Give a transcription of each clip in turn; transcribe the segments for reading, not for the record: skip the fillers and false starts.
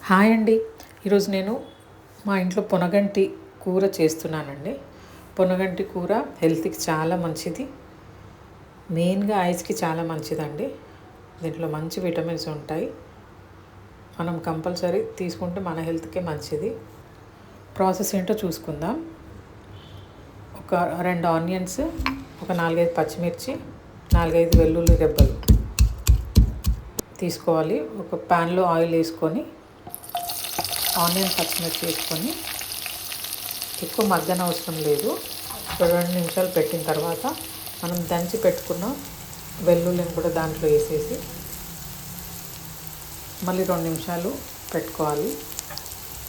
Hi అండి. ఈరోజు నేను మా ఇంట్లో పొనగంటి కూర చేస్తున్నానండి. పొనగంటి కూర హెల్త్కి చాలా మంచిది, మెయిన్గా ఐస్కి చాలా మంచిదండి. దీంట్లో మంచి విటమిన్స్ ఉంటాయి. మనం కంపల్సరీ తీసుకుంటే మన హెల్త్కే మంచిది. ప్రాసెస్ ఏంటో చూసుకుందాం. ఒక 2 ఆనియన్స్, ఒక 4-5 పచ్చిమిర్చి, 4-5 వెల్లుల్లి రెబ్బలు తీసుకోవాలి. ఒక ప్యాన్లో ఆయిల్ వేసుకొని ఆనియన్ పచ్చిమిర్చి వేసుకొని ఎక్కువ మగ్గన అవసరం లేదు. 2 నిమిషాలు పెట్టిన తర్వాత మనం దంచి పెట్టుకున్న వెల్లుల్లిని కూడా దాంట్లో వేసేసి మళ్ళీ 2 నిమిషాలు పెట్టుకోవాలి.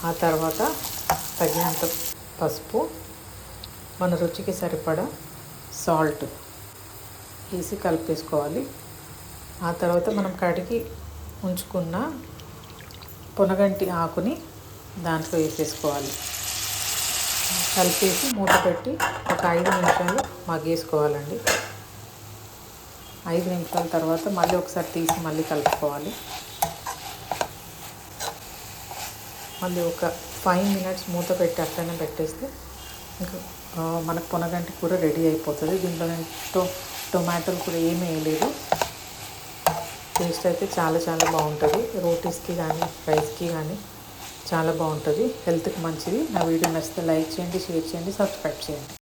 ఆ తర్వాత తగినంత పసుపు, మన రుచికి సరిపడా సాల్ట్ వేసి కలిపేసుకోవాలి. ఆ తర్వాత మనం కడిగి ఉంచుకున్న పొనగంటి ఆకుని దాంట్లో వేసేసుకోవాలి. కలిపేసి మూత పెట్టి ఒక 5 నిమిషాలు మగ్గేసుకోవాలండి. 5 నిమిషాల తర్వాత మళ్ళీ ఒకసారి తీసి మళ్ళీ కలుపుకోవాలి. మళ్ళీ ఒక 5 మినిట్స్ మూత పెట్టి అట్లనే పెట్టేస్తే ఇంకా మనకు పొనగంటి కూర రెడీ అయిపోతుంది. దీంట్లో నేను టొమాటోలు కూడా ఏమీ వేయలేదు. టేస్ట్ అయితే చాలా చాలా బాగుంటుంది. రోటీస్కి కానీ రైస్కి కానీ చాలా బాగుంటుంది, హెల్త్కి మంచిది. నా వీడియో నచ్చితే లైక్ చేయండి, షేర్ చేయండి, సబ్స్క్రైబ్ చేయండి.